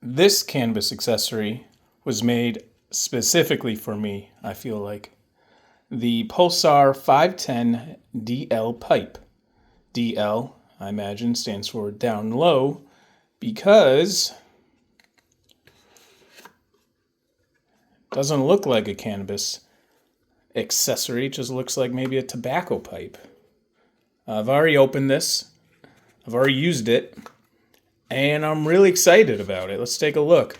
This canvas accessory was made specifically for me, I feel like. The Pulsar 510 DL pipe. DL, I imagine, stands for down low because it doesn't look like a cannabis accessory. It just looks like maybe a tobacco pipe. I've already opened this. I've already used it. And I'm really excited about it. Let's take a look.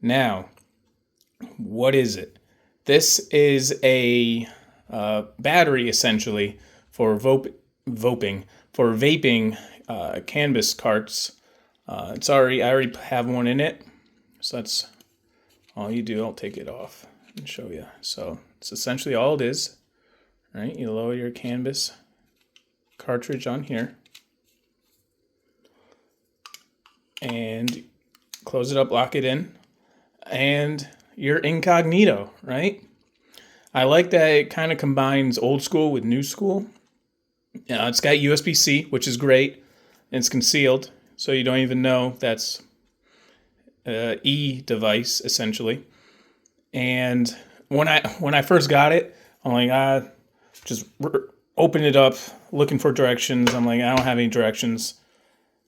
Now, what is it? This is a battery, essentially, for vaping cannabis carts. I already have one in it. So that's all you do. I'll take it off and show you. So it's essentially all it is. Right? You lower your cannabis cartridge on here. And close it up, lock it in, and you're incognito, right? I like that it kind of combines old school with new school. It's got USB-C, which is great, and it's concealed, so you don't even know that's an e-device, essentially. And when I first got it, I'm like, just open it up, looking for directions. I'm like, I don't have any directions.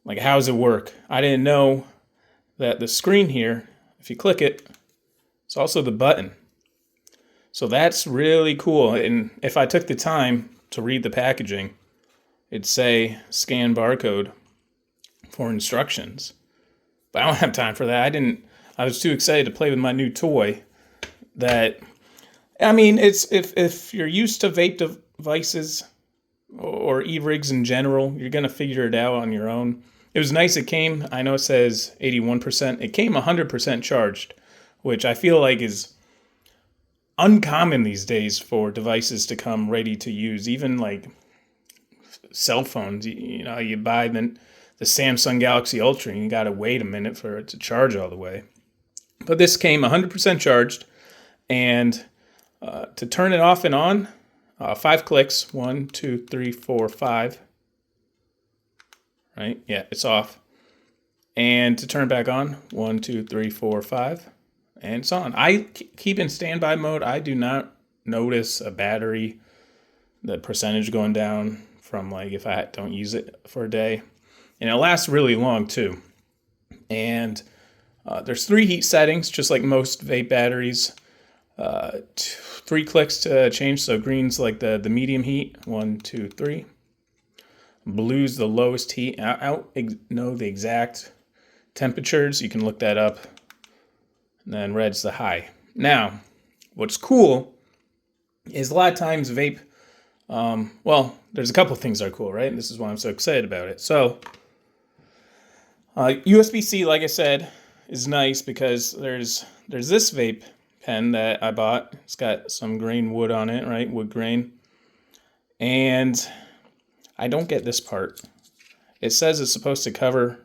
Like, how does it work? I didn't know that the screen here, if you click it, it's also the button. So that's really cool. And if I took the time to read the packaging, it'd say scan barcode for instructions. But I don't have time for that. I was too excited to play with my new toy that, I mean, it's if you're used to vape devices or e-rigs in general, you're going to figure it out on your own. It was nice it came, I know it says 81%. It came 100% charged, which I feel like is uncommon these days for devices to come ready to use. Even like cell phones, you buy the Samsung Galaxy Ultra and you got to wait a minute for it to charge all the way. But this came 100% charged, and to turn it off and on, 5 clicks, 1, 2, 3, 4, 5. Right? Yeah, it's off. And to turn it back on, 1, 2, 3, 4, 5, and it's on. I keep in standby mode. I do not notice a battery, the percentage going down from like if I don't use it for a day. And it lasts really long too. And there's 3 heat settings, just like most vape batteries. 3 clicks to change. So green's like the medium heat, 1, 2, 3. Blue's the lowest heat. I don't know the exact temperatures. You can look that up. And then red's the high. Now, what's cool is a lot of times vape, there's a couple things that are cool, right? And this is why I'm so excited about it. So, USB-C, like I said, is nice because there's this vape pen that I bought. It's got some grain wood on it, right? Wood grain. And I don't get this part. It says it's supposed to cover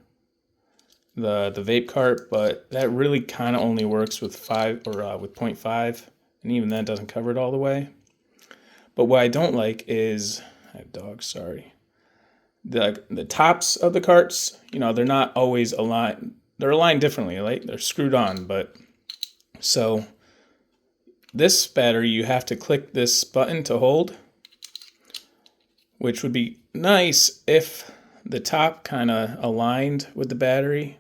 the vape cart, but that really kind of only works with 5 or with 0.5, and even that doesn't cover it all the way. But what I don't like is, I have dogs, sorry. The tops of the carts, they're not always aligned. They're aligned differently, like they're screwed on, but so this battery, you have to click this button to hold, which would be nice if the top kind of aligned with the battery.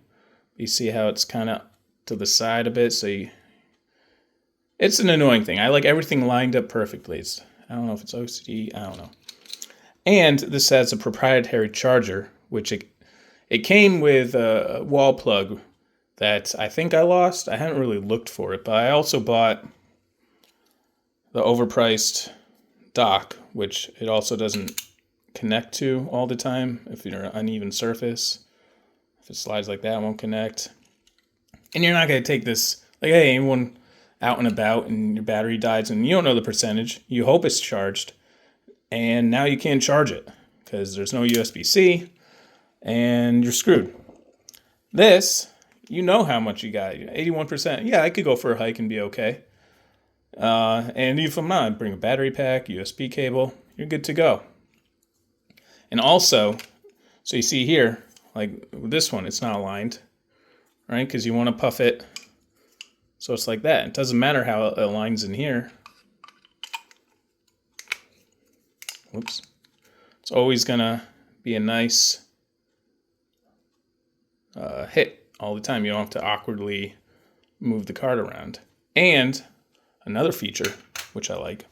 You see how it's kind of to the side a bit, it's an annoying thing. I like everything lined up perfectly. I don't know if it's OCD, I don't know. And this has a proprietary charger, which it came with a wall plug that I think I lost. I haven't really looked for it, but I also bought the overpriced dock, which it also doesn't connect to all the time if you're an uneven surface. If it slides like that, it won't connect. And you're not going to take this, like, hey, anyone out and about and your battery dies and you don't know the percentage. You hope it's charged. And now you can't charge it because there's no USB-C and you're screwed. This, you know how much you got. 81%. Yeah, I could go for a hike and be okay. And if I'm not, bring a battery pack, USB cable, you're good to go. And also, so you see here, like with this one, it's not aligned, right? Because you want to puff it so it's like that. It doesn't matter how it aligns in here. Whoops. It's always going to be a nice hit all the time. You don't have to awkwardly move the card around. And another feature, which I like,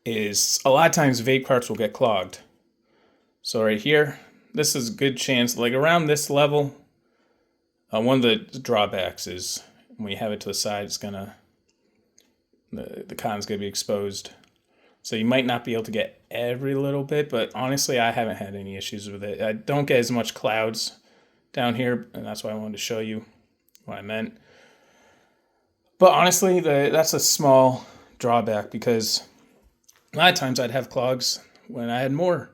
is a lot of times vape carts will get clogged. So right here, this is a good chance, like around this level, one of the drawbacks is when you have it to the side, it's gonna, the con's gonna be exposed. So you might not be able to get every little bit, but honestly, I haven't had any issues with it. I don't get as much clouds down here, and that's why I wanted to show you what I meant. But honestly, that's a small drawback because a lot of times I'd have clogs when I had more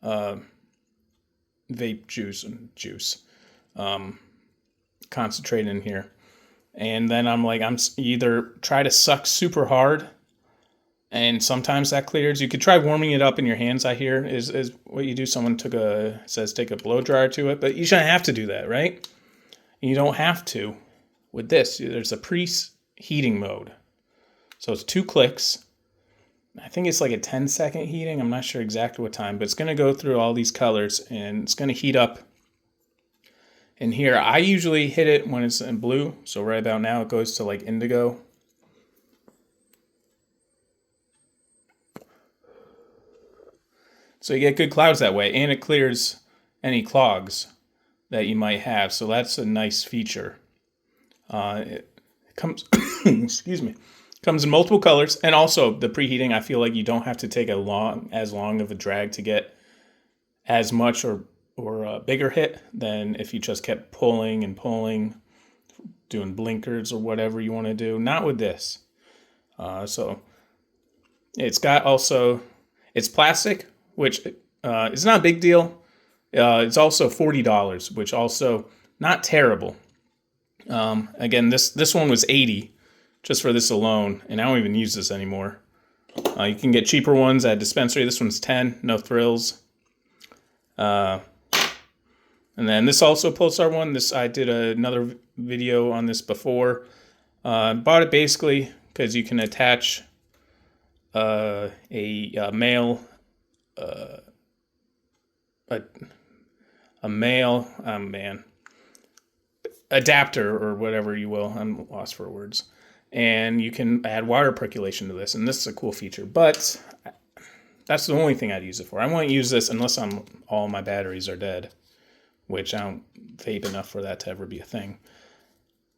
vape juice concentrated in here. And then I'm either try to suck super hard, and sometimes that clears. You could try warming it up in your hands, I hear, is what you do. Someone says take a blow dryer to it, but you shouldn't have to do that, right? You don't have to with this. There's a preheating mode. So it's 2 clicks. I think it's like a 10-second heating. I'm not sure exactly what time, but it's going to go through all these colors and it's going to heat up in here. I usually hit it when it's in blue. So right about now it goes to like indigo. So you get good clouds that way, and it clears any clogs that you might have. So that's a nice feature. It comes, excuse me, comes in multiple colors, and also the preheating. I feel like you don't have to take as long of a drag to get as much or a bigger hit than if you just kept pulling and pulling, doing blinkers or whatever you want to do. Not with this. So it's got also, it's plastic, which is not a big deal. It's also $40, which also not terrible. Again, this one was $80 just for this alone, and I don't even use this anymore. You can get cheaper ones at dispensary. This one's $10, no frills. And then this also Pulsar one. I did another video on this before. Bought it basically because you can attach a male adapter or whatever you will. I'm lost for words. And you can add water percolation to this, and this is a cool feature. But that's the only thing I'd use it for. I won't use this unless all my batteries are dead, which I don't vape enough for that to ever be a thing.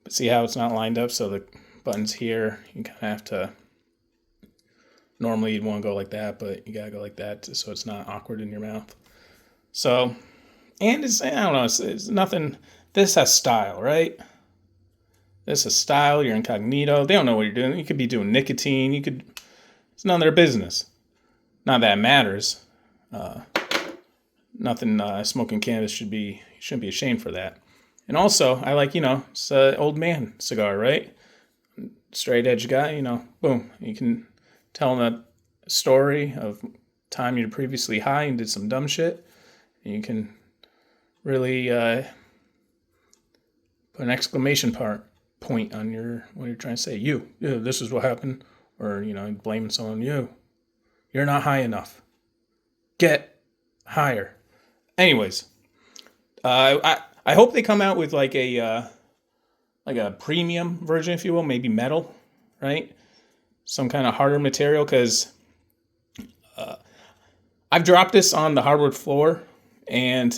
But see how it's not lined up? So the button's here. You kind of have to. Normally you'd want to go like that, but you gotta go like that so it's not awkward in your mouth. So, and I don't know, it's nothing. This has style, right? This is style. You're incognito. They don't know what you're doing. You could be doing nicotine. It's none of their business. Not that it matters. Nothing. Smoking cannabis shouldn't be ashamed for that. And also, I like, it's an old man cigar, right? Straight edge guy, boom. You can tell them a story of time you're previously high and did some dumb shit. And you can really put an exclamation point on what you're trying to say. This is what happened. Or, blaming someone. You're not high enough. Get higher. Anyways, I hope they come out with like a premium version, if you will, maybe metal, right? Some kind of harder material, because I've dropped this on the hardwood floor, and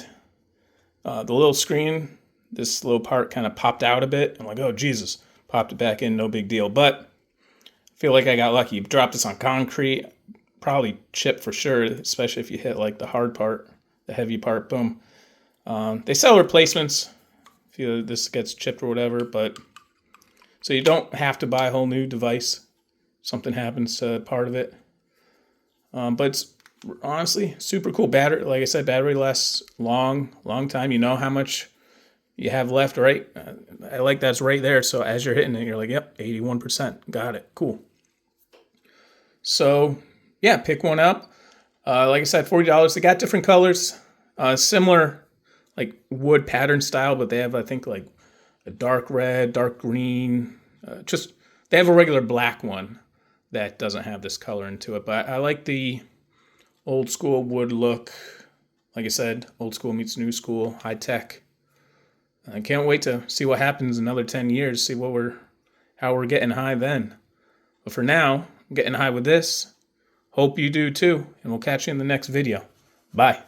the little screen, this little part kind of popped out a bit. I'm like, oh, Jesus. Popped it back in, no big deal. But I feel like I got lucky. Dropped this on concrete, probably chipped for sure, especially if you hit like the hard part, the heavy part, boom. They sell replacements if this gets chipped or whatever, but so you don't have to buy a whole new device. Something happens to part of it. But it's honestly super cool. Battery, like I said, battery lasts long time. You know how much you have left, right? I like that's right there. So as you're hitting it, you're like, yep, 81%. Got it. Cool. So yeah, pick one up. Like I said, $40. They got different colors, similar like wood pattern style, but they have, I think, like a dark red, dark green. They have a regular black one that doesn't have this color into it. But I like the old school wood look. Like I said, old school meets new school, high tech. I can't wait to see what happens in another 10 years, see how we're getting high then. But for now, I'm getting high with this. Hope you do too, and we'll catch you in the next video. Bye.